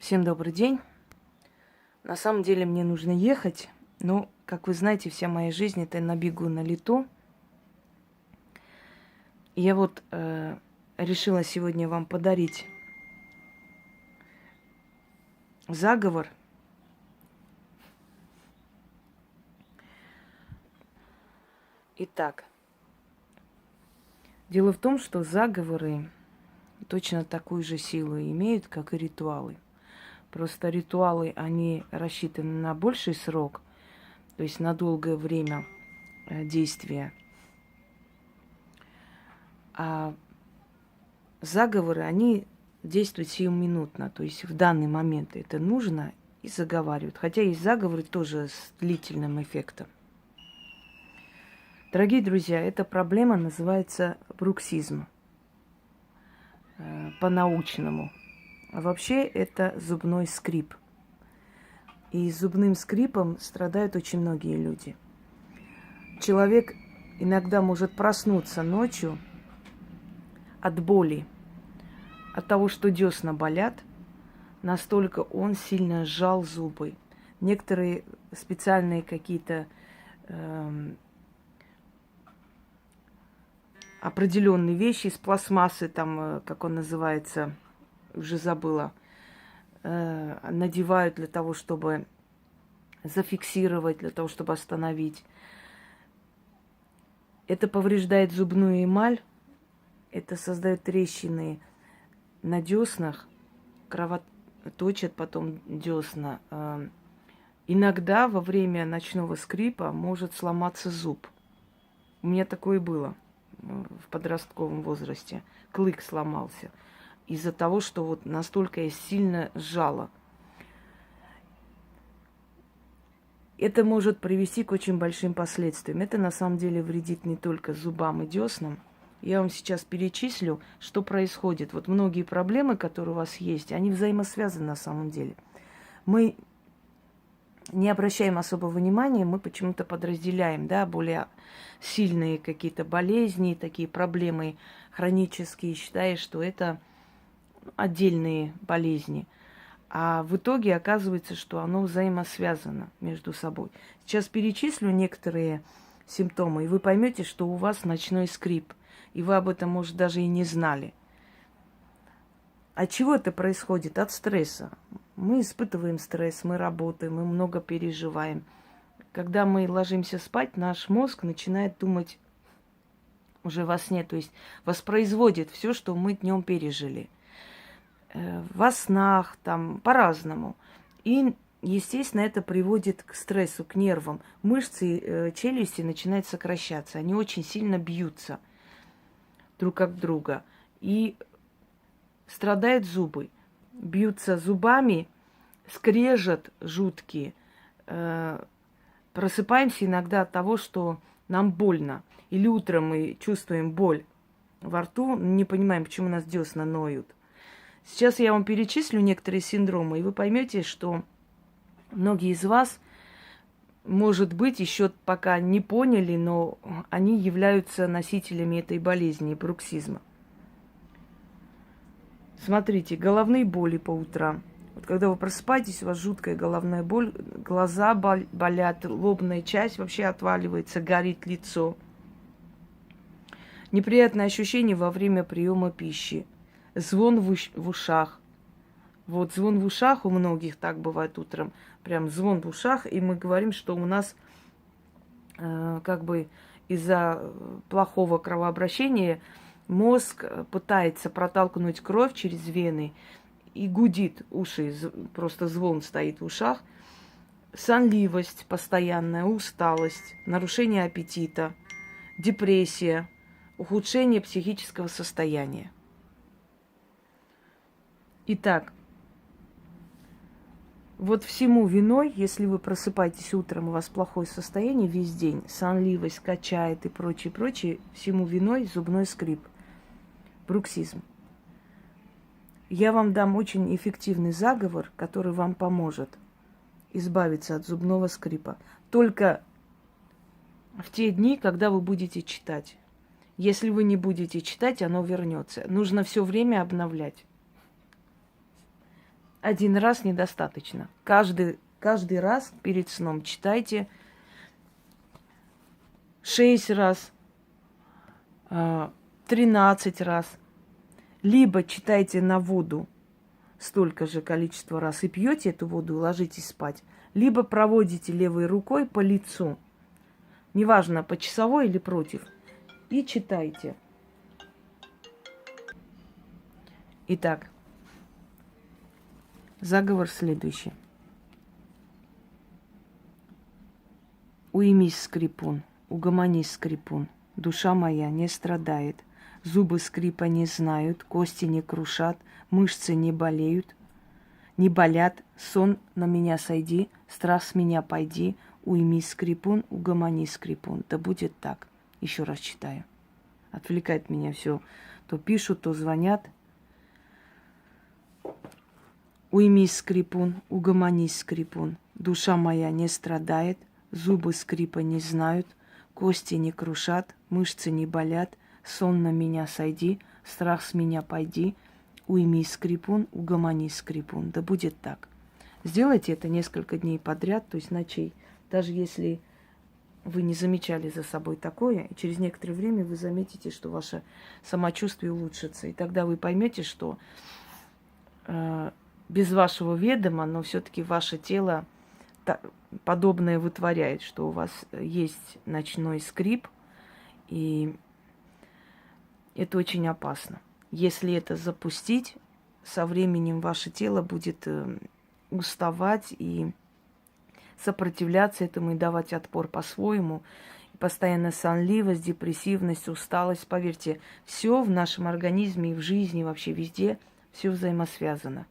Всем добрый день. На самом деле мне нужно ехать, но, как вы знаете, вся моя жизнь это на бегу, на лету. И я решила сегодня вам подарить заговор. Итак, дело в том, что заговоры точно такую же силу имеют, как и ритуалы. Просто ритуалы, они рассчитаны на больший срок, то есть на долгое время действия. А заговоры, они действуют сиюминутно, то есть в данный момент это нужно и заговаривают. Хотя есть заговоры тоже с длительным эффектом. Дорогие друзья, эта проблема называется бруксизм по-научному. А вообще это зубной скрип. И зубным скрипом страдают очень многие люди. Человек иногда может проснуться ночью от боли, от того, что десна болят, настолько он сильно сжал зубы. Некоторые специальные какие-то определенные вещи из пластмассы, там, как он называется, уже забыла, надевают для того, чтобы зафиксировать, для того, чтобы остановить. Это повреждает зубную эмаль, это создает трещины на деснах, кровоточат потом десна. Иногда во время ночного скрипа может сломаться зуб. У меня такое было в подростковом возрасте. Клык сломался из-за того, что вот настолько я сильно сжала. Это может привести к очень большим последствиям. Это на самом деле вредит не только зубам и деснам. Я вам сейчас перечислю, что происходит. Вот многие проблемы, которые у вас есть, они взаимосвязаны на самом деле. Мы не обращаем особого внимания, мы почему-то подразделяем, да, более сильные какие-то болезни, такие проблемы хронические, считая, что это отдельные болезни. А в итоге оказывается, что оно взаимосвязано между собой. Сейчас перечислю некоторые симптомы, и вы поймете, что у вас ночной скрип, и вы об этом, может, даже и не знали. От чего это происходит? От стресса. Мы испытываем стресс, мы работаем, мы много переживаем. Когда мы ложимся спать, наш мозг начинает думать уже во сне, то есть воспроизводит все, что мы днем пережили. Во снах, там, по-разному. И, естественно, это приводит к стрессу, к нервам. Мышцы челюсти начинают сокращаться. Они очень сильно бьются друг об друга. И страдают зубы. Бьются зубами, скрежет жуткие. Просыпаемся иногда от того, что нам больно. Или утром мы чувствуем боль во рту, не понимаем, почему у нас десна ноют. Сейчас я вам перечислю некоторые синдромы, и вы поймете, что многие из вас, может быть, еще пока не поняли, но они являются носителями этой болезни, бруксизма. Смотрите, головные боли по утрам. Вот когда вы просыпаетесь, у вас жуткая головная боль, глаза болят, лобная часть вообще отваливается, горит лицо. Неприятное ощущение во время приема пищи. Звон в ушах. Вот звон в ушах у многих так бывает утром. Прям звон в ушах, и мы говорим, что у нас как бы из-за плохого кровообращения мозг пытается протолкнуть кровь через вены и гудит уши, просто звон стоит в ушах. Сонливость постоянная, усталость, нарушение аппетита, депрессия, ухудшение психического состояния. Итак, вот всему виной, если вы просыпаетесь утром, у вас плохое состояние весь день, сонливость качает и прочее, прочее, всему виной зубной скрип, бруксизм. Я вам дам очень эффективный заговор, который вам поможет избавиться от зубного скрипа. Только в те дни, когда вы будете читать. Если вы не будете читать, оно вернется. Нужно все время обновлять. Один раз недостаточно. Каждый раз перед сном читайте 6 раз, 13 раз. Либо читайте на воду столько же количество раз и пьете эту воду и ложитесь спать. Либо проводите левой рукой по лицу. Неважно, по часовой или против. И читайте. Итак, заговор следующий. Уймись, скрипун, угомонись, скрипун. Душа моя не страдает. Зубы скрипа не знают, кости не крушат, мышцы не болеют, не болят. Сон на меня сойди, страх с меня пойди. Уймись, скрипун, угомонись, скрипун. Да будет так. Еще раз читаю. Отвлекает меня все. То пишут, то звонят. Уймись, скрипун, угомонись, скрипун. Душа моя не страдает, зубы скрипа не знают, кости не крушат, мышцы не болят. Сон на меня сойди, страх с меня пойди. Уймись, скрипун, угомонись, скрипун. Да будет так. Сделайте это несколько дней подряд, то есть ночей. Даже если вы не замечали за собой такое, и через некоторое время вы заметите, что ваше самочувствие улучшится. И тогда вы поймете, что без вашего ведома, но все-таки ваше тело подобное вытворяет, что у вас есть ночной скрип, и это очень опасно. Если это запустить, со временем ваше тело будет уставать и сопротивляться этому и давать отпор по-своему. Постоянная сонливость, депрессивность, усталость. Поверьте, все в нашем организме и в жизни, вообще везде, все взаимосвязано.